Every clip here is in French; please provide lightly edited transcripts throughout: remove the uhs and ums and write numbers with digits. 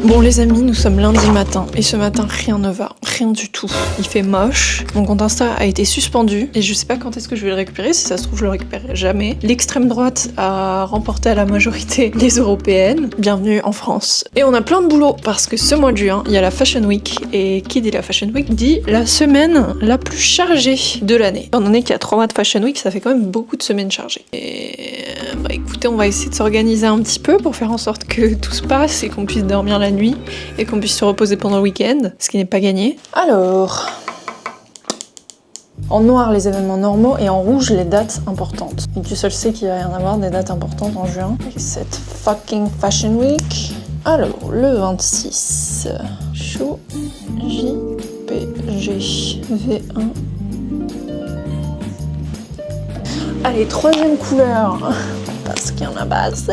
Bon les amis, nous sommes lundi matin et ce matin rien ne va, rien du tout. Il fait moche, mon compte Insta a été suspendu et je sais pas quand est-ce que je vais le récupérer, si ça se trouve je le récupérerai jamais. L'extrême droite a remporté à la majorité les européennes, bienvenue en France. Et on a plein de boulot parce que ce mois de juin, il y a la Fashion Week et qui dit la Fashion Week dit la semaine la plus chargée de l'année. Étant donné qu'il y a 3 mois de Fashion Week, ça fait quand même beaucoup de semaines chargées. Et bah écoutez, on va essayer de s'organiser un petit peu pour faire en sorte que tout se passe et qu'on puisse dormir la nuit et qu'on puisse se reposer pendant le week-end, ce qui n'est pas gagné. Alors, en noir les événements normaux et en rouge les dates importantes. Et Dieu seul sait qu'il va y en avoir des dates importantes en juin. Et cette fucking Fashion Week. Alors, le 26, Chou JPG V1. Allez, 3e couleur, parce qu'il y en a pas assez.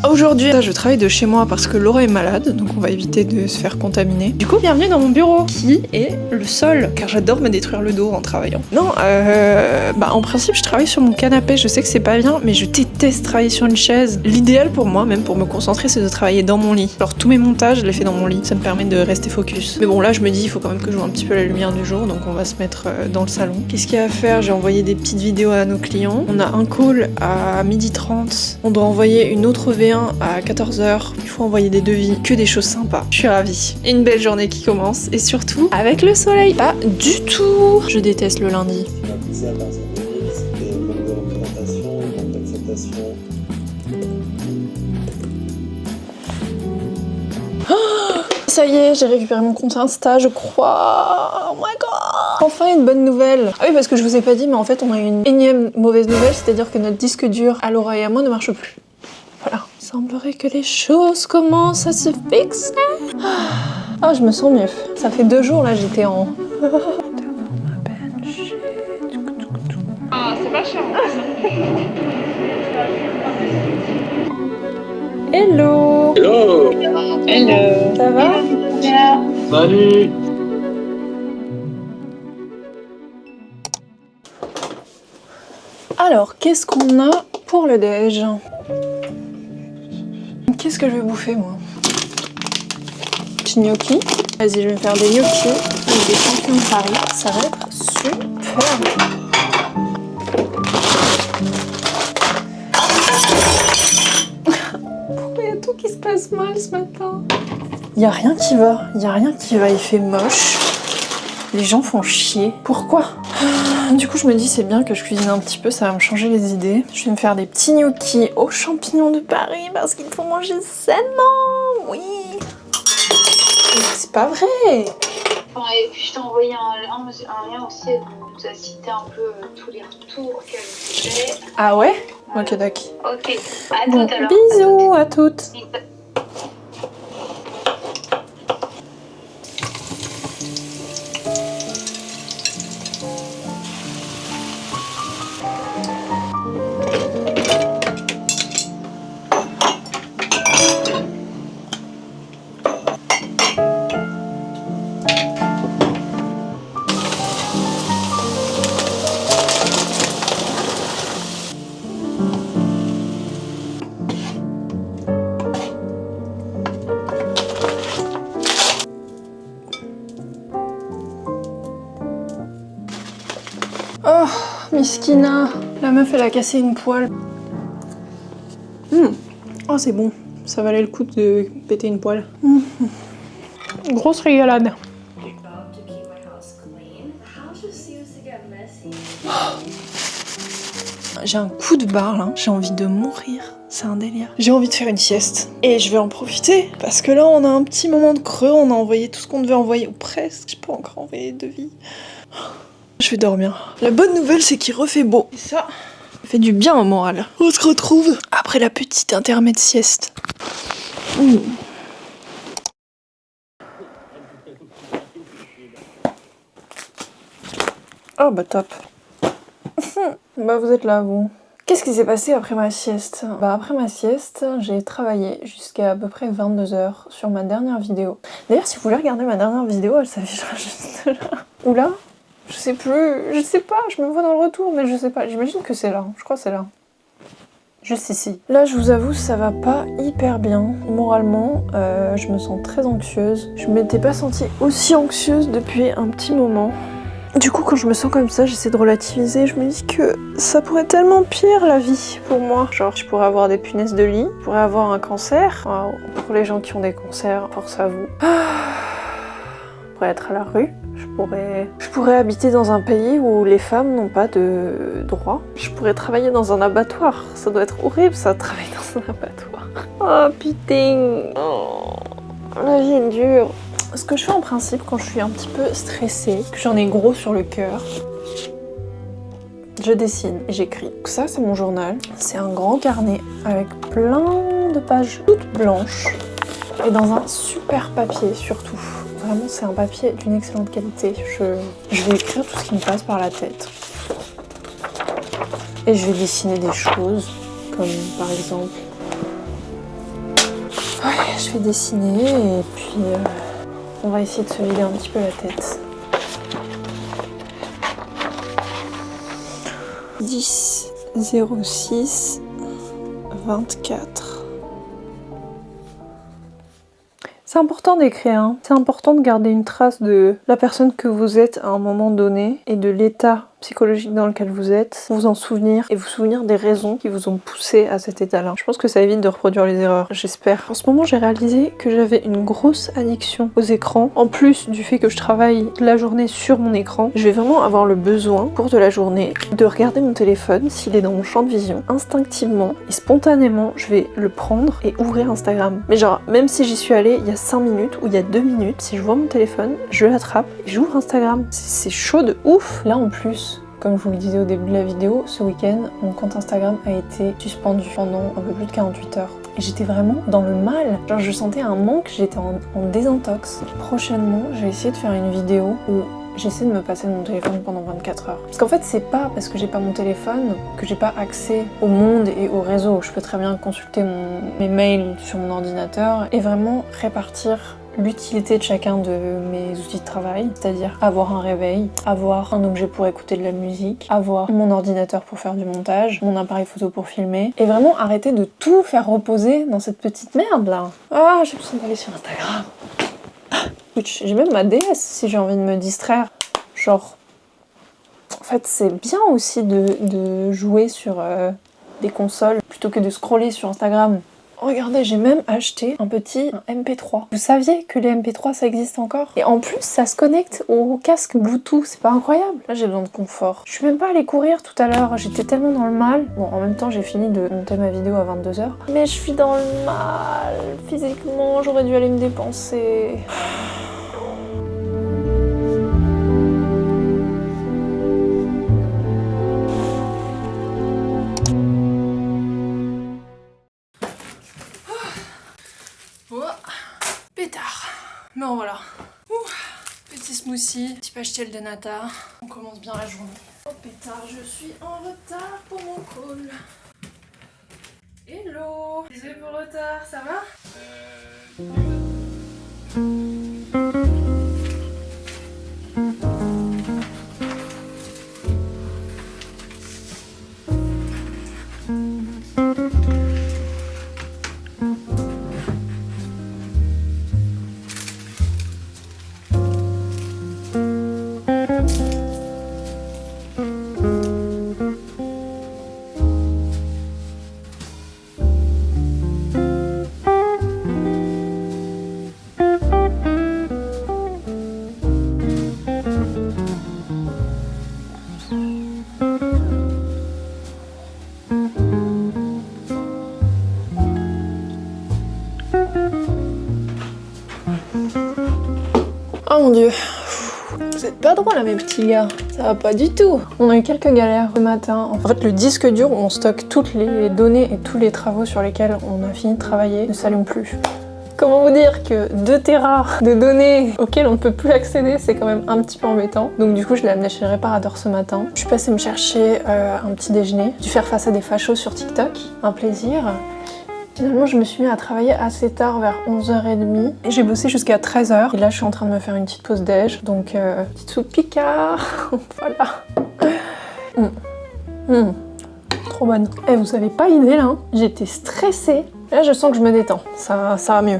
Aujourd'hui, je travaille de chez moi parce que Laura est malade, donc on va éviter de se faire contaminer. Du coup, bienvenue dans mon bureau, qui est le sol, car j'adore me détruire le dos en travaillant. Non, en principe, je travaille sur mon canapé, je sais que c'est pas bien, mais je déteste travailler sur une chaise. L'idéal pour moi, même pour me concentrer, c'est de travailler dans mon lit. Alors tous mes montages, je les fais dans mon lit, ça me permet de rester focus. Mais bon, là, je me dis, il faut quand même que je joue un petit peu la lumière du jour, donc on va se mettre dans le salon. Qu'est-ce qu'il y a à faire? J'ai envoyé des petites vidéos à nos clients. On a un call à 12h30. On doit envoyer une autre V1 à 14h. Il faut envoyer des devis, que des choses sympas. Je suis ravie. Une belle journée qui commence et surtout avec le soleil. Pas du tout. Je déteste le lundi. Ça y est, j'ai récupéré mon compte Insta, je crois. Oh my god! Enfin une bonne nouvelle. Ah oui, parce que je vous ai pas dit, mais en fait, on a une énième mauvaise nouvelle, c'est-à-dire que notre disque dur à Laura et à moi ne marche plus. Voilà. Il semblerait que les choses commencent à se fixer. Ah, je me sens mieux. Ça fait 2 jours là, j'étais en. Ah, c'est pas cher. Hello! Hello! Hello. Ça va? Salut! Alors, qu'est-ce qu'on a pour le déj? Qu'est-ce que je vais bouffer, moi? Petit gnocchi. Vas-y, je vais me faire des gnocchis avec des champignons de Paris. Ça va être super. Pourquoi il y a tout qui se passe mal ce matin? Il y a rien qui va. Il fait moche. Les gens font chier. Pourquoi? Du coup, je me dis c'est bien que je cuisine un petit peu, ça va me changer les idées. Je vais me faire des petits gnocchis aux champignons de Paris parce qu'il faut manger sainement. Oui. C'est pas vrai. Et puis je t'ai envoyé un lien aussi, elle nous a cité un peu tous les retours qu'elle faisait. Ah ouais? Voilà. Ok, d'accord. Ok, à Bon, toutes alors. bisous à toutes. Oh, Miskina. La meuf, elle a cassé une poêle. Oh, c'est bon. Ça valait le coup de péter une poêle. Grosse régalade. J'ai un coup de barre là, j'ai envie de mourir, c'est un délire. J'ai envie de faire une sieste et je vais en profiter parce que là on a un petit moment de creux, on a envoyé tout ce qu'on devait envoyer, ou presque, j'ai pas encore envoyé de devis. Je vais dormir. La bonne nouvelle c'est qu'il refait beau. Et ça fait du bien au moral. On se retrouve après la petite intermède sieste. Oh bah top. Bah vous êtes là vous. Qu'est-ce qui s'est passé après ma sieste? Bah après ma sieste, j'ai travaillé jusqu'à à peu près 22h sur ma dernière vidéo. D'ailleurs si vous voulez regarder ma dernière vidéo, elle s'affichera juste là. Ou là? Je sais plus, je sais pas, je me vois dans le retour mais je sais pas, j'imagine que c'est là, je crois que c'est là. juste ici. Là, je vous avoue, ça va pas hyper bien. Moralement, je me sens très anxieuse. Je m'étais pas sentie aussi anxieuse depuis un petit moment. Du coup, quand je me sens comme ça, j'essaie de relativiser. Je me dis que ça pourrait tellement pire la vie pour moi. Genre, je pourrais avoir des punaises de lit, je pourrais avoir un cancer. Wow. Pour les gens qui ont des cancers, force à vous. Je pourrais être à la rue. Je pourrais habiter dans un pays où les femmes n'ont pas de droits. Je pourrais travailler dans un abattoir. Ça doit être horrible, ça, travailler dans un abattoir. Oh putain. Oh, la vie est dure. Ce que je fais en principe quand je suis un petit peu stressée, que j'en ai gros sur le cœur, je dessine et j'écris. Ça, c'est mon journal. C'est un grand carnet avec plein de pages toutes blanches et dans un super papier surtout. Vraiment, c'est un papier d'une excellente qualité. Je vais écrire tout ce qui me passe par la tête. Et je vais dessiner des choses, comme par exemple... Ouais, je vais dessiner et puis... on va essayer de se vider un petit peu la tête. 10 06 24. C'est important d'écrire, hein. C'est important de garder une trace de la personne que vous êtes à un moment donné et de l'état psychologique dans lequel vous êtes, vous en souvenir et vous souvenir des raisons qui vous ont poussé à cet état-là. Je pense que ça évite de reproduire les erreurs, j'espère. En ce moment, j'ai réalisé que j'avais une grosse addiction aux écrans. En plus du fait que je travaille la journée sur mon écran, je vais vraiment avoir le besoin, au cours de la journée, de regarder mon téléphone s'il est dans mon champ de vision. Instinctivement et spontanément, je vais le prendre et ouvrir Instagram. Mais genre, même si j'y suis allée il y a 5 minutes ou il y a 2 minutes, si je vois mon téléphone, je l'attrape et j'ouvre Instagram. C'est chaud de ouf. Là en plus, comme je vous le disais au début de la vidéo, ce week-end, mon compte Instagram a été suspendu pendant un peu plus de 48 heures. Et j'étais vraiment dans le mal. Genre je sentais un manque, j'étais en désintox. Prochainement, je vais essayer de faire une vidéo où j'essaie de me passer de mon téléphone pendant 24 heures. Parce qu'en fait, c'est pas parce que j'ai pas mon téléphone que j'ai pas accès au monde et au réseau. Je peux très bien consulter mes mails sur mon ordinateur et vraiment répartir l'utilité de chacun de mes outils de travail, c'est-à-dire avoir un réveil, avoir un objet pour écouter de la musique, avoir mon ordinateur pour faire du montage, mon appareil photo pour filmer, et vraiment arrêter de tout faire reposer dans cette petite merde là. Ah, j'ai besoin d'aller sur Instagram. J'ai même ma DS si j'ai envie de me distraire. Genre, en fait, c'est bien aussi de jouer sur des consoles plutôt que de scroller sur Instagram. Regardez, j'ai même acheté un MP3. Vous saviez que les MP3 ça existe encore? Et en plus, ça se connecte au casque Bluetooth, c'est pas incroyable? Là, j'ai besoin de confort. Je suis même pas allée courir tout à l'heure, j'étais tellement dans le mal. Bon, en même temps, j'ai fini de monter ma vidéo à 22h. Mais je suis dans le mal. Physiquement, j'aurais dû aller me dépenser. Pétard. Bon voilà. Petit smoothie, petit pastel de nata. On commence bien la journée. Oh pétard, je suis en retard pour mon call. Hello. Désolée pour le retard, ça va? Oh mon dieu, vous êtes pas drôle là mes petits gars, ça va pas du tout. On a eu quelques galères ce matin. En fait le disque dur où on stocke toutes les données et tous les travaux sur lesquels on a fini de travailler ne s'allume plus. Comment vous dire que 2 Tera de données auxquelles on ne peut plus accéder, c'est quand même un petit peu embêtant. Donc du coup je l'ai amené chez le réparateur ce matin. Je suis passée me chercher un petit déjeuner, dû faire face à des fachos sur TikTok, un plaisir. Finalement, je me suis mis à travailler assez tard, vers 11h30. Et j'ai bossé jusqu'à 13h. Et là, je suis en train de me faire une petite pause déj. Donc, petite soupe Picard. Voilà. trop bonne. Et vous avez pas idée là, j'étais stressée. Là je sens que je me détends, ça va mieux.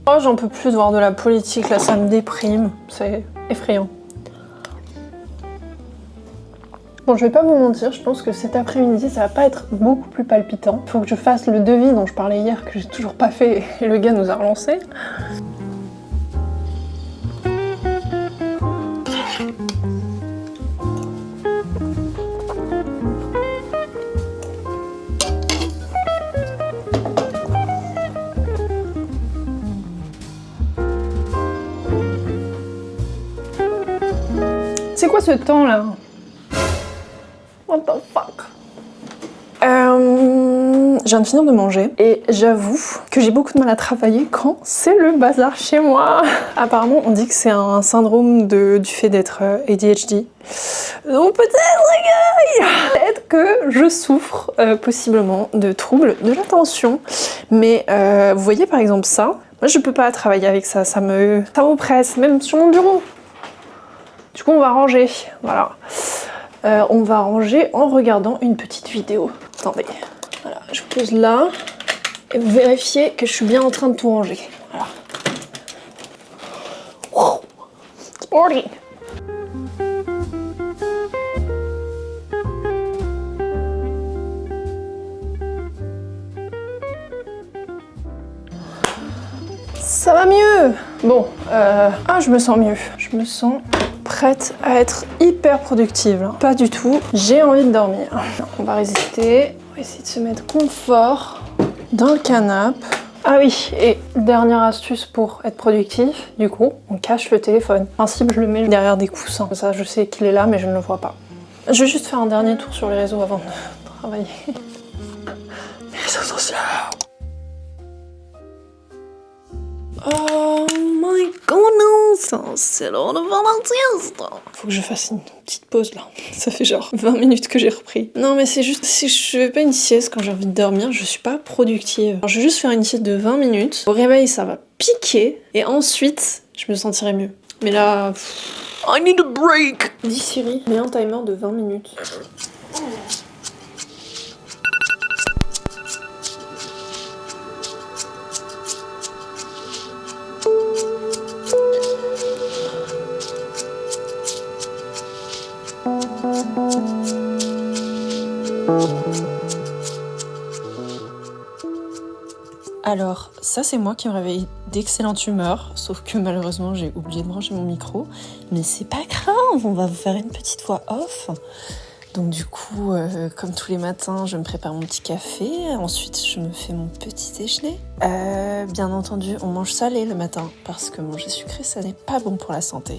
Oh j'en peux plus de voir de la politique là, ça me déprime, c'est effrayant. Bon, je vais pas vous mentir, je pense que cet après-midi, ça va pas être beaucoup plus palpitant. Faut que je fasse le devis dont je parlais hier, que j'ai toujours pas fait, et le gars nous a relancé. C'est quoi ce temps là? What the fuck? Je viens de finir de manger et j'avoue que j'ai beaucoup de mal à travailler quand c'est le bazar chez moi. Apparemment, on dit que c'est un syndrome du fait d'être ADHD. Donc peut-être que je souffre possiblement de troubles de l'attention. Mais vous voyez par exemple ça, moi je peux pas travailler avec ça, ça m'oppresse, même sur mon bureau. Du coup on va ranger, voilà. On va ranger en regardant une petite vidéo. Attendez, voilà, je vous pose là et vous vérifiez que je suis bien en train de tout ranger. Voilà. Wow. Sporty. Ça va mieux. Bon, je me sens mieux. Je me sens prête à être hyper productive. Pas du tout. J'ai envie de dormir. On va résister. On va essayer de se mettre confort dans le canapé. Ah oui, et dernière astuce pour être productif, du coup, on cache le téléphone. En principe, je le mets derrière des coussins. Ça, je sais qu'il est là, mais je ne le vois pas. Je vais juste faire un dernier tour sur les réseaux avant de travailler. Les réseaux sociaux. Oh my goodness, c'est l'heure de faire la sieste. Faut que je fasse une petite pause là. Ça fait genre 20 minutes que j'ai repris. Non mais c'est juste, si je fais pas une sieste quand j'ai envie de dormir, je suis pas productive. Alors, je vais juste faire une sieste de 20 minutes. Au réveil, ça va piquer. Et ensuite, je me sentirai mieux. Mais là, I need a break. Dis Siri, mets un timer de 20 minutes. Alors, ça c'est moi qui me réveille d'excellente humeur, sauf que malheureusement j'ai oublié de brancher mon micro, mais c'est pas grave, on va vous faire une petite voix off. Donc du coup, comme tous les matins, je me prépare mon petit café, ensuite je me fais mon petit déjeuner. Bien entendu, on mange salé le matin, parce que manger sucré, ça n'est pas bon pour la santé.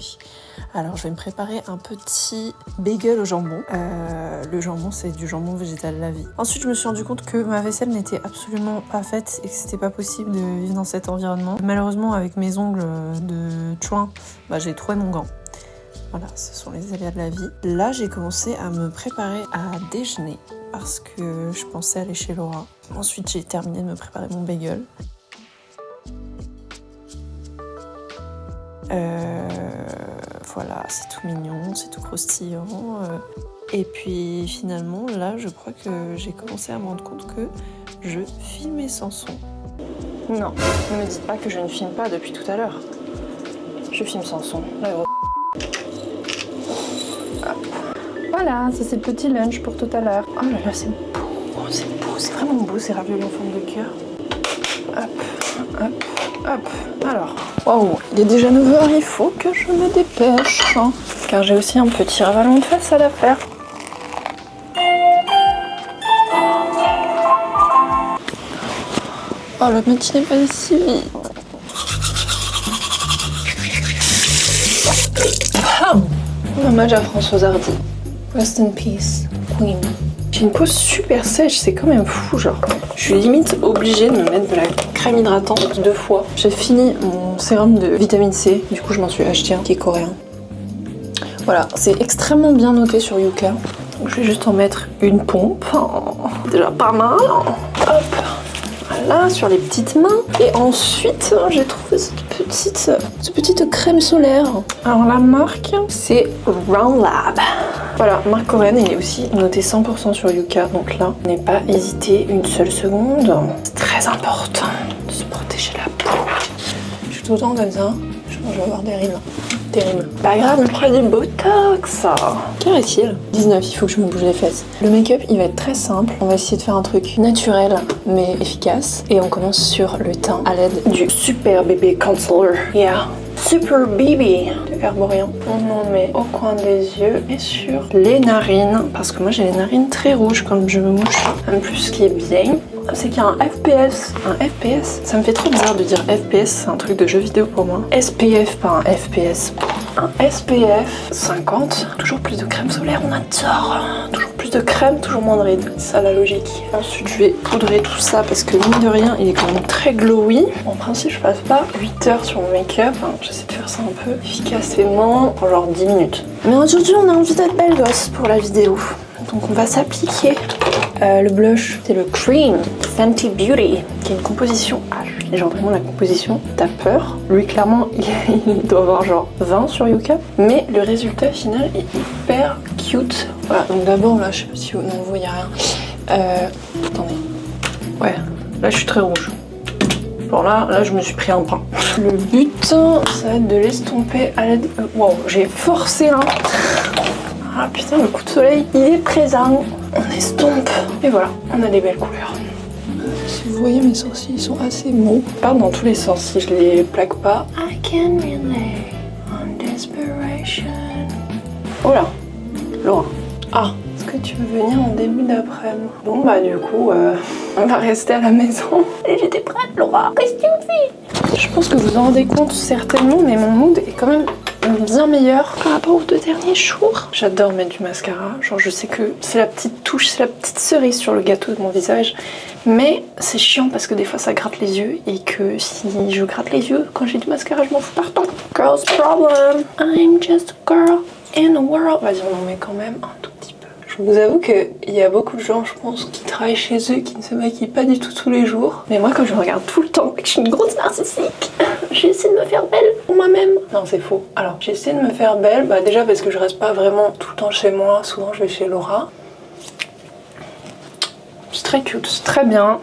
Alors je vais me préparer un petit bagel au jambon. Le jambon, c'est du jambon végétal la vie. Ensuite, je me suis rendu compte que ma vaisselle n'était absolument pas faite et que c'était pas possible de vivre dans cet environnement. Malheureusement, avec mes ongles de chouin, j'ai trouvé mon gant. Voilà, ce sont les aléas de la vie. Là, j'ai commencé à me préparer à déjeuner parce que je pensais aller chez Laura. Ensuite, j'ai terminé de me préparer mon bagel. Voilà, c'est tout mignon, c'est tout croustillant. Et puis finalement, là, je crois que j'ai commencé à me rendre compte que je filmais sans son. Non, ne me dites pas que je ne filme pas depuis tout à l'heure. Je filme sans son. Là, gros. Voilà, ça c'est le petit lunch pour tout à l'heure. Oh là là, c'est beau, c'est vraiment beau ces raviolis en forme de cœur. Hop, hop, hop. Alors, waouh, il est déjà 9h, il faut que je me dépêche. Hein, car j'ai aussi un petit ravalon de façade à faire. Oh, la matinée passe si vite. Hommage à Françoise Hardy. Rest in peace, Queen. J'ai une peau super sèche, c'est quand même fou, genre. Je suis limite obligée de me mettre de la crème hydratante 2 fois. J'ai fini mon sérum de vitamine C, du coup je m'en suis acheté un qui est coréen. Voilà, c'est extrêmement bien noté sur Yuka. Donc je vais juste en mettre une pompe. Oh, déjà pas mal. Hop, voilà, sur les petites mains. Et ensuite, j'ai trouvé cette petite crème solaire. Alors la marque, c'est Round Lab. Voilà, Marc Cohen, il est aussi noté 100% sur Yuka. Donc là, n'ai pas hésité une seule seconde. C'est très important de se protéger la peau. Je suis tout le temps comme ça. Je pense que je vais avoir des rides. Terrible. Pas grave, je prends du Botox. Qu'est-il 19, il faut que je me bouge les fesses. Le make-up, il va être très simple. On va essayer de faire un truc naturel, mais efficace. Et on commence sur le teint à l'aide du Super Bébé Concealer. Yeah. Super Baby de Herborian. On en met au coin des yeux et sur les narines. Parce que moi, j'ai les narines très rouges quand je me mouche. En plus, ce qui est bien, c'est qu'il y a un FPS. Un FPS, ça me fait trop bizarre de dire FPS, c'est un truc de jeu vidéo pour moi. SPF, pas un FPS. Un SPF 50. Toujours plus de crème solaire, on adore. Toujours plus de crème, toujours moins de rides. C'est ça la logique. Ensuite, je vais poudrer tout ça parce que mine de rien, il est quand même très glowy. En principe, je passe pas 8 heures sur mon make-up. J'essaie de faire ça un peu efficacement, en genre 10 minutes. Mais aujourd'hui, on a envie d'être belle gosse pour la vidéo. Donc on va s'appliquer le blush, c'est le Cream Fenty Beauty, qui est une composition H. Et genre vraiment la composition, t'as peur. Lui clairement, il doit avoir genre 20 sur Yuka. Mais le résultat final est hyper cute. Voilà, donc d'abord là, je sais pas si vous n'en voyez rien. Attendez. Ouais, là je suis très rouge. Bon là je me suis pris un pain. Le but, ça va être de l'estomper à l'aide... Wow, j'ai forcé là. Ah putain, le coup de soleil, il est présent. On estompe. Et voilà, on a des belles couleurs. Si vous voyez, mes sourcils, ils sont assez mous. Je pars dans tous les sens si je les plaque pas. I can relate on desperation. Oh là, Laura. Ah, est-ce que tu veux venir en début d'après-midi? Bon bah du coup, on va rester à la maison. Et j'étais prête, Laura. Qu'est-ce que tu fais? Je pense que vous en rendez compte certainement, mais mon mood est quand même bien meilleur par rapport aux 2 derniers jours. J'adore mettre du mascara, genre je sais que c'est la petite touche, c'est la petite cerise sur le gâteau de mon visage, mais c'est chiant parce que des fois ça gratte les yeux et que si je gratte les yeux quand j'ai du mascara je m'en fous partout. Girl's problem, I'm just a girl in the world. Vas-y, on en met quand même un tout petit peu. Je vous avoue qu'il y a beaucoup de gens, je pense, qui travaillent chez eux, qui ne se maquillent pas du tout tous les jours. Mais moi, quand je me regarde tout le temps et que je suis une grosse narcissique, j'essaie de me faire belle pour moi-même. Non, c'est faux. Alors, j'essaie de me faire belle, bah déjà parce que je reste pas vraiment tout le temps chez moi. Souvent, je vais chez Laura. C'est très cute, c'est très bien.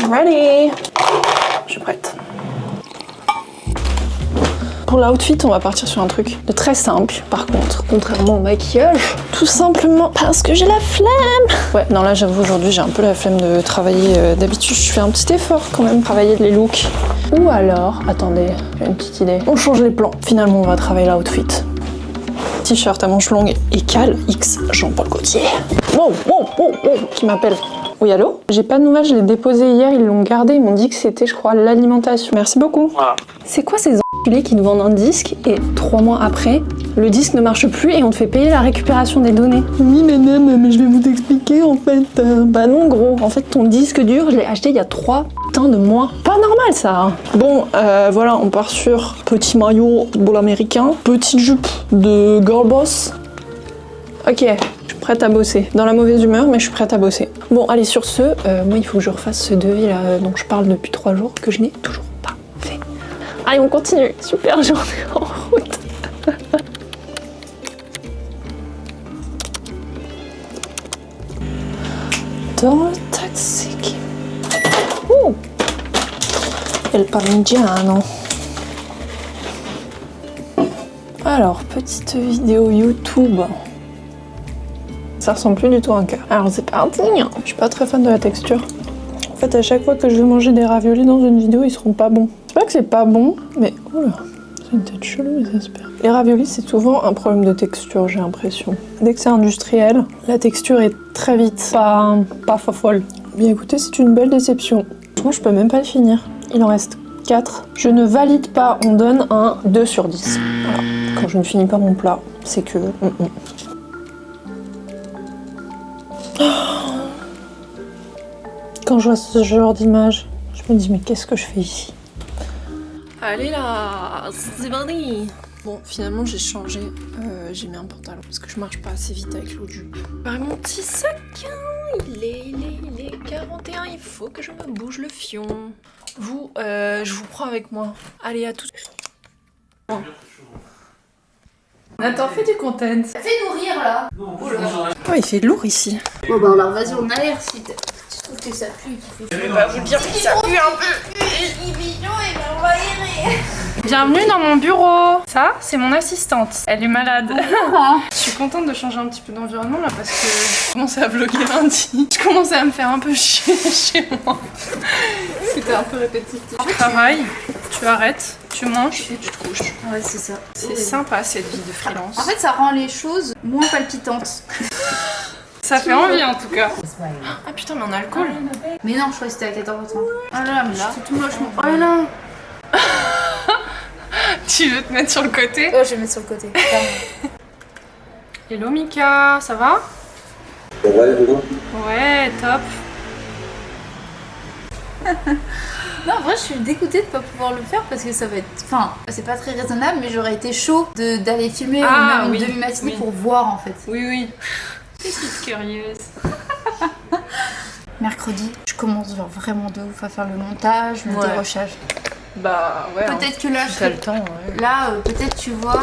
I'm ready. Je suis prête. Pour l'outfit, on va partir sur un truc de très simple, par contre, contrairement au maquillage. Tout simplement parce que j'ai la flemme. Ouais, non là j'avoue aujourd'hui j'ai un peu la flemme de travailler. D'habitude je fais un petit effort quand même, travailler les looks. Ou alors, attendez, j'ai une petite idée. On change les plans. Finalement on va travailler l'outfit. T-shirt à manches longues et cale X Jean-Paul Gaultier. Wow, qui m'appelle. Oui, allô? J'ai pas de nouvelles, je l'ai déposé hier, ils l'ont gardé, ils m'ont dit que c'était, je crois, l'alimentation. Merci beaucoup. Voilà. C'est quoi ces enculés qui nous vendent un disque et 3 mois après, le disque ne marche plus et on te fait payer la récupération des données? Oui, mais je vais vous expliquer en fait. Bah non, gros, en fait, ton disque dur, je l'ai acheté il y a 3 putains de mois. Pas normal ça. Hein. Bon, voilà, on part sur petit maillot football américain, petite jupe de girl boss. Ok, je suis prête à bosser. Dans la mauvaise humeur, mais je suis prête à bosser. Bon, allez, sur ce, moi, il faut que je refasse ce devis là dont je parle depuis 3 jours, que je n'ai toujours pas fait. Allez, on continue. Super journée en route. Dans le taxi. Ouh. El Parmigiano. Alors, petite vidéo YouTube. Ça ressemble plus du tout à un cœur. Alors c'est parti. Je suis pas très fan de la texture. En fait, à chaque fois que je vais manger des raviolis dans une vidéo, ils seront pas bons. C'est pas que c'est pas bon, mais oula, c'est une tête chelou les asperges. Les raviolis, c'est souvent un problème de texture, j'ai l'impression. Dès que c'est industriel, la texture est très vite pas folle. Bien écoutez, c'est une belle déception. Franchement, je peux même pas le finir. Il en reste 4. Je ne valide pas, on donne un 2 sur 10. Voilà. Quand je ne finis pas mon plat, c'est que... Quand je vois ce genre d'image, je me dis mais qu'est-ce que je fais ici? Allez là, c'est parti. Bon, finalement j'ai changé, j'ai mis un pantalon parce que je marche pas assez vite avec l'eau du... Par mon petit sac, il est 41, il faut que je me bouge le fion. Vous, je vous prends avec moi. Allez, à tout. Nathan, fais du content. Fais-nous rire là. Oh, il fait lourd ici. Bon bah alors vas-y, on alerte si tu trouves que ça pue et qu'il fait chaud. Je vais pas vous dire que ça pue un peu. Il est mignon et ben on va errer. Bienvenue dans mon bureau. Ça, c'est mon assistante. Elle est malade. Je suis contente de changer un petit peu d'environnement là parce que je commençais à vlogger lundi. Je commençais à me faire un peu chier chez moi. C'était un peu répétitif. Tu travailles, tu arrêtes, tu manges et tu te couches. Ouais, c'est ça. C'est sympa cette vie de freelance. En fait, ça rend les choses moins palpitantes. Ça fait envie en tout cas. Ah putain, mais on a alcool. Mais non, je crois que c'était à 14h30. Ah là, mais c'est tout moche. Oh là. Tu veux te mettre sur le côté? Oh, je vais mettre sur le côté. Hello Mika, ça va? Ça va et vous? Ouais, top. Non, en vrai, je suis dégoûtée de pas pouvoir le faire parce que ça va être. Enfin, c'est pas très raisonnable, mais j'aurais été chaud d'aller filmer Ah, une oui. demi-matinée Oui. pour voir en fait. Oui, oui. Petite curieuse. Mercredi, je commence genre vraiment de ouf à faire le montage, le Ouais. dérochage. Bah ouais. Peut-être que là, je T'as serai le temps, ouais. là, peut-être tu vois.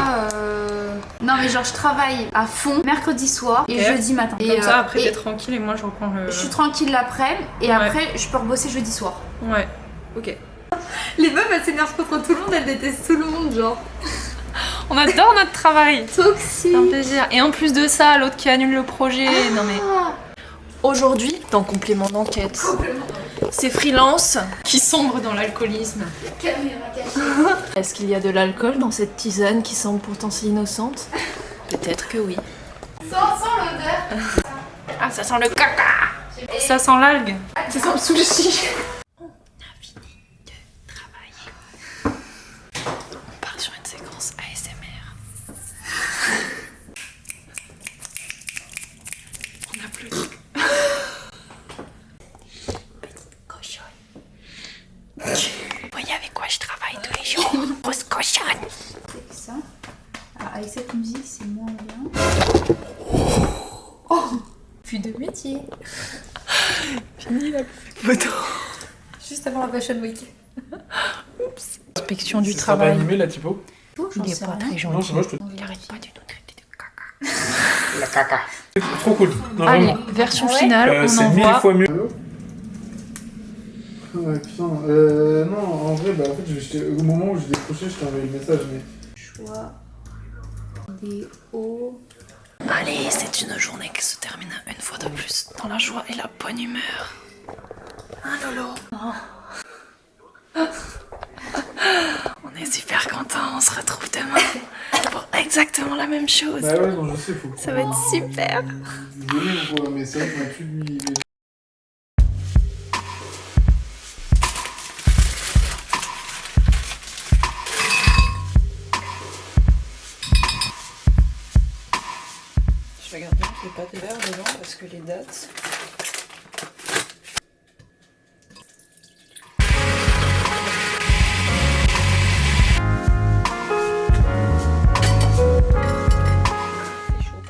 Non, mais genre, je travaille à fond mercredi soir et Ok. jeudi matin. Comme ça, après et t'es tranquille et moi je reprends le... je suis tranquille l'après-midi et Ouais. après, je peux rebosser jeudi soir. Ouais, ok. Les meufs, elles s'énervent contre tout le monde, elles détestent tout le monde, genre. On adore notre travail. Toxique. C'est un plaisir. Et en plus de ça, l'autre qui annule le projet. Non mais... Aujourd'hui, dans complément d'enquête, c'est freelance qui sombre dans l'alcoolisme. Caméra cachée. Est-ce qu'il y a de l'alcool dans cette tisane qui semble pourtant si innocente? Peut-être que oui. Sans l'odeur. Ah, ça sent le caca. Ça sent l'algue. Ça sent le sushi. On a fini de travailler. On part sur une séquence ASMR. On a plus de... Petite cochonne. Vous voyez avec quoi je travaille tous les jours? Grosse cochonne. C'est que ça. Alors, avec cette musique, c'est moins bien. Oh, plus de métier. Fini la photo. Juste avant la Fashion Week. Oups. Inspection du Ça sera pas travail. animé la typo? J'en Il est sais pas rien. très Non, gentil. c'est moi, je te... Il arrête pas de nous traiter de caca. La caca. C'est trop cool. Non, Allez, vraiment. version Ah ouais finale, on C'est 1000 envoie. fois mieux. Ouais, putain, non, en vrai, bah en fait, au moment où j'ai décroché, je t'ai envoyé le message, mais... Choix des hauts. Allez, c'est une journée qui se termine une fois de plus dans la joie et la bonne humeur. Hein, Lolo? On est super contents, on se retrouve demain pour exactement la même chose. Bah ouais, non, je sais, faut... Ça va être super. Désolé, mon pauvre, mais c'est vrai qu'on a pu lui... Je vais garder les pâtes verts dedans parce que les dates...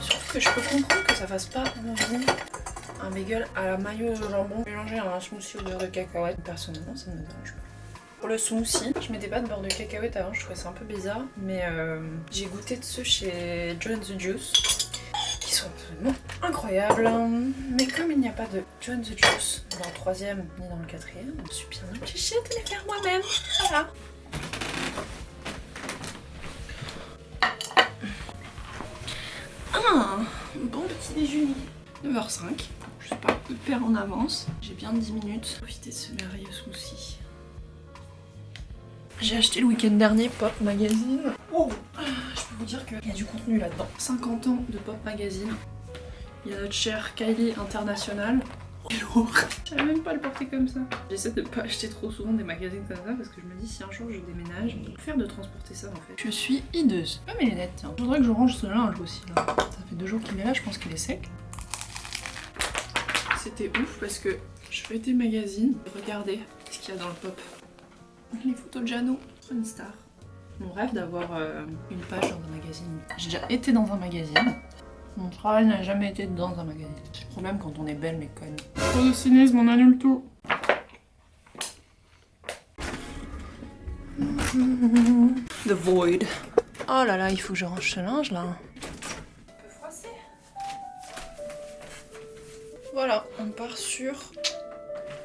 Sauf que je peux comprendre que ça fasse pas envie un bagel à la mayo au jambon mélangé à un smoothie au beurre de cacahuète. Personnellement, ça ne me dérange pas. Pour le smoothie, je mettais pas de beurre de cacahuète avant, je trouvais ça un peu bizarre, mais j'ai goûté de ceux chez John the Juice qui sont absolument incroyables. Mais comme il n'y a pas de John the Juice dans le 3e ni dans le 4e, je suis bien obligée de les faire moi-même. Voilà. Ah, bon petit déjeuner. 9h05, je suis pas hyper en avance. J'ai bien 10 minutes. Profiter de ce merveilleux smoothie. J'ai acheté le week-end dernier Pop Magazine. Oh, je peux vous dire qu'il y a du contenu là-dedans. 50 ans de Pop Magazine. Il y a notre chère Kylie International. Il est lourd. Je savais même pas le porter comme ça. J'essaie de pas acheter trop souvent des magazines comme ça parce que je me dis si un jour je déménage, je vais faire de transporter ça en fait. Je suis hideuse. Pas mes lunettes, tiens. Je voudrais que je range ce linge aussi là. Ça fait 2 jours qu'il est là, je pense qu'il est sec. C'était ouf parce que je feuilletais le magazine, regardez ce qu'il y a dans le pop. Les photos de Jeannot, une star. Mon rêve d'avoir une page dans un magazine. J'ai déjà été dans un magazine. Mon travail n'a jamais été dans un magazine. C'est le problème quand on est belle mais conne. Trop de cynisme, on annule tout. The Void. Oh là là, il faut que je range ce linge là. On peut froisser. Voilà, on part sur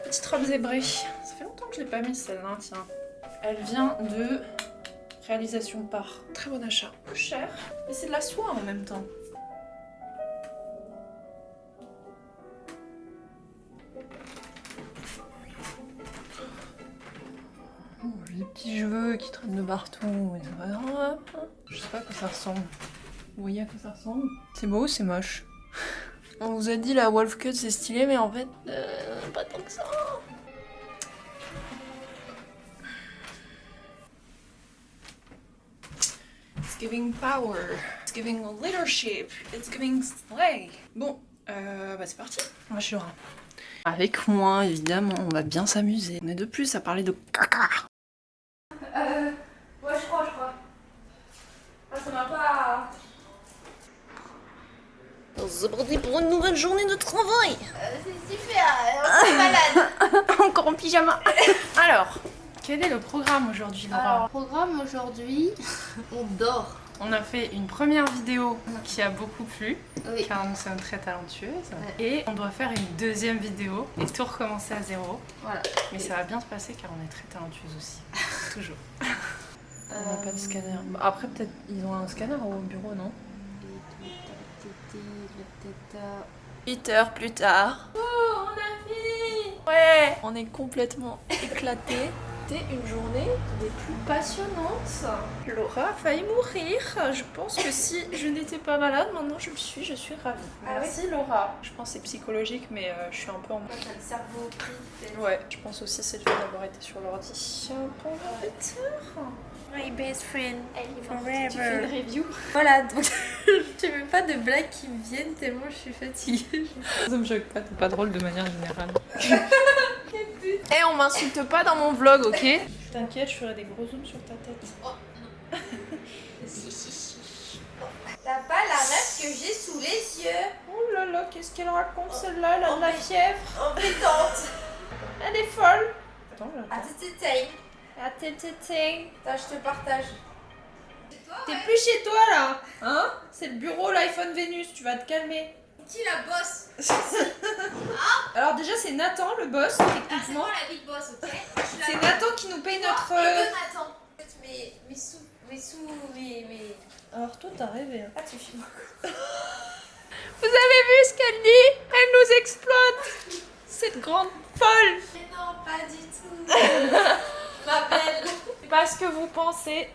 petite robe zébrée. Ça fait longtemps que je l'ai pas mise celle-là, tiens. Elle vient de réalisation par. Très bon achat. Peu cher, mais c'est de la soie en même temps. Oh, j'ai des petits cheveux qui traînent de partout, mais c'est pas grave. Je sais pas à quoi ça ressemble. Vous voyez à quoi ça ressemble? C'est beau ou c'est moche? On vous a dit la wolf cut c'est stylé, mais en fait, pas tant que ça. It's giving power, it's giving leadership, it's giving slay. Bon, bah c'est parti, on va chez Laura. Avec moi, évidemment, on va bien s'amuser. On est de plus à parler de caca. Ouais, je crois. Ah, ça m'a pas... C'est parti pour une nouvelle journée de travail. c'est super, on est malade. Encore en pyjama. Alors, quel est le programme aujourd'hui, Laura? Alors, programme aujourd'hui, on dort. On a fait une première vidéo qui a beaucoup plu, Oui. car nous sommes très talentueuses. Ouais. Et on doit faire une deuxième vidéo et tout recommencer à zéro. Voilà. Mais ça va bien se passer car on est très talentueuses aussi. Toujours. On n'a pas de scanner. Bah, après, peut-être ils ont un scanner au bureau, non? 8 heures plus tard. Oh, on a fini! Ouais! On est complètement éclatés. C'était une journée des plus passionnantes. Laura a failli mourir. Je pense que si je n'étais pas malade, maintenant je le suis, je suis ravie. Ah Merci Laura. Je pense que c'est psychologique, mais je suis un peu en... T'as le cerveau pris, peut-être. Ouais, je pense aussi c'est le fait d'avoir été sur l'ordi. Pour My best friend. Tu fais une review. Voilà, donc tu veux pas de blagues qui me viennent tellement je suis fatiguée. Ça me choque pas, t'es pas drôle de manière générale. Eh, on m'insulte pas dans mon vlog, ok? T'inquiète, je ferai des gros zooms sur ta tête. Oh, non. T'as pas la ref que j'ai sous les yeux. Oh là là, qu'est-ce qu'elle raconte celle-là? Elle a de la fièvre. Embêtante. Elle est folle. Attends, À tététeille. Attends. Attends, je te partage. T'es plus chez toi là, hein? C'est le bureau, l'iPhone Vénus, tu vas te calmer. Qui la bosse? Alors déjà c'est Nathan le boss, Ah, c'est techniquement. moi la big boss, ok? C'est Nathan qui nous paye notre... Nathan. Mes... Alors toi t'as rêvé. Hein. Ah, tu filmes. Vous avez vu ce qu'elle dit? Elle nous exploite. Cette grande folle. Mais non, pas du tout. Ma belle. C'est pas ce que vous pensez.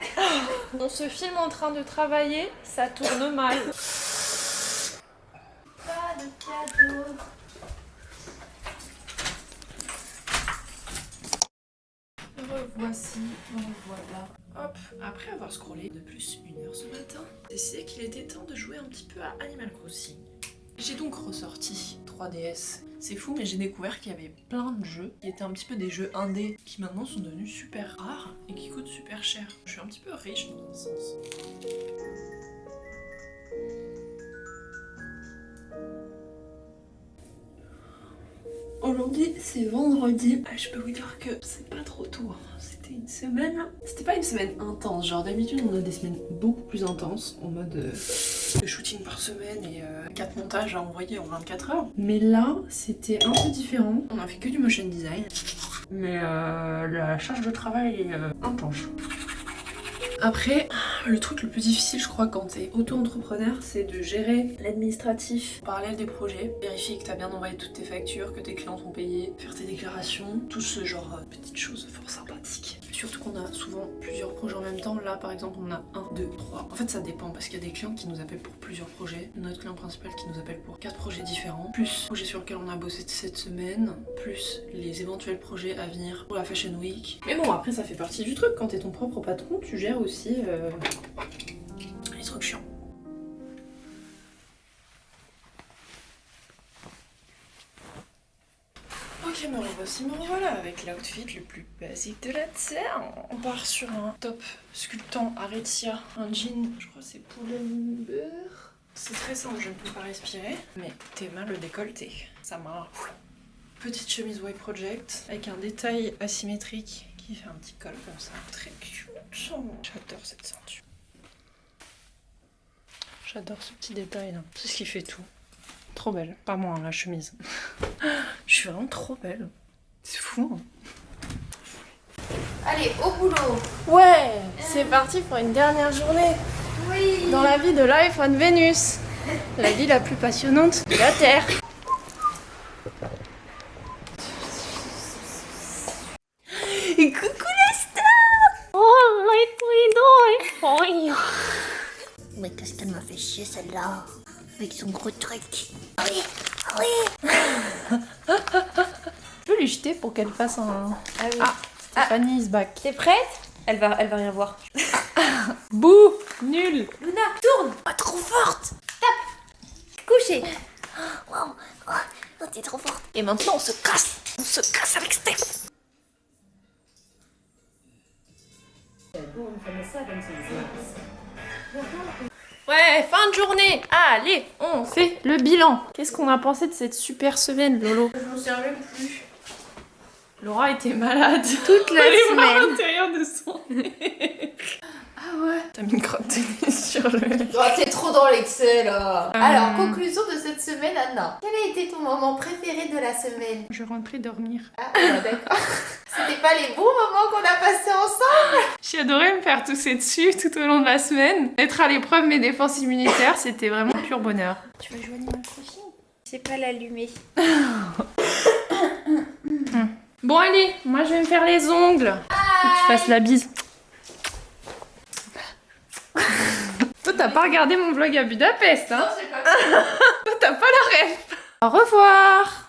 On se filme en train de travailler, ça tourne mal. Pas de cadeau. Revoici, revoilà. Hop, après avoir scrollé de plus 1 heure ce matin, j'ai décidé qu'il était temps de jouer un petit peu à Animal Crossing. J'ai donc ressorti 3DS. C'est fou, mais j'ai découvert qu'il y avait plein de jeux qui étaient un petit peu des jeux indés qui maintenant sont devenus super rares et qui coûtent super cher. Je suis un petit peu riche dans un sens. Aujourd'hui c'est vendredi. Je peux vous dire que c'est pas trop tôt. C'était une semaine. C'était pas une semaine intense. Genre d'habitude on a des semaines beaucoup plus intenses en mode de shooting par semaine et 4 montages à envoyer en 24 heures. Mais là c'était un peu différent. On a fait que du motion design. Mais la charge de travail est intense. Après, le truc le plus difficile, je crois, quand t'es auto-entrepreneur, c'est de gérer l'administratif en parallèle des projets, vérifier que t'as bien envoyé toutes tes factures, que tes clients t'ont payé, faire tes déclarations, tout ce genre de petites choses fort sympathiques. Surtout qu'on a souvent plusieurs projets en même temps. Là, par exemple, on a 1, 2, 3. En fait, ça dépend parce qu'il y a des clients qui nous appellent pour plusieurs projets. Notre client principal qui nous appelle pour 4 projets différents, plus le projet sur lequel on a bossé cette semaine, plus les éventuels projets à venir pour la Fashion Week. Mais bon, après, ça fait partie du truc. Quand t'es ton propre patron, tu gères aussi les trucs chiants. Ok, me revoici, me revoilà avec l'outfit le plus basique de la terre. On part sur un top sculptant Aritzia, un jean, je crois que c'est Pull&Bear. C'est très simple, je ne peux pas respirer, mais tes mains le décolleté, ça m'a... Petite chemise White Project avec un détail asymétrique qui fait un petit col comme ça, très cute. J'adore cette ceinture. J'adore ce petit détail là. C'est ce qui fait tout. Trop belle. Pas moi, hein, la chemise. Je suis vraiment trop belle. C'est fou. Hein. Allez, au boulot. Ouais, c'est parti pour une dernière journée Oui. dans la vie de l'iPhone Vénus. La vie la plus passionnante de la Terre. Et coucou la star! Oh, les Mais qu'est-ce qu'elle m'a fait chier celle-là avec son gros truc. Oui. Je peux lui jeter pour qu'elle fasse un... Ah oui. Ah, Stéphanie is back. T'es prête? Elle va rien voir. Bouh! Nul! Luna, tourne. Pas trop forte. Coucher. Waouh. Oh, t'es trop forte. Et maintenant on se casse. On se casse avec Steph. Ouais, fin de journée. Allez, on fait le bilan. Qu'est-ce qu'on a pensé de cette super semaine, Lolo? Je m'en souviens même plus. Laura était malade. Toute la Elle est voir semaine. l'intérieur de son nez. Ah ouais. T'as mis une crotte de nez sur le... Oh, t'es trop dans l'excès là. Alors, conclusion de cette semaine, Anna. Quel a été ton moment préféré de la semaine? Je rentrais dormir. Ah, d'accord. C'était pas les bons moments qu'on a passés ensemble? J'ai adoré me faire tousser dessus tout au long de la semaine. Être à l'épreuve mes défenses immunitaires, c'était vraiment pur bonheur. Tu vas jouer Animal Crossing? Je sais pas l'allumer. Bon allez, moi je vais me faire les ongles. Faut que tu fasses la bise. Toi t'as pas regardé mon vlog à Budapest, hein? Non, c'est pas Toi t'as pas la ref. Au revoir.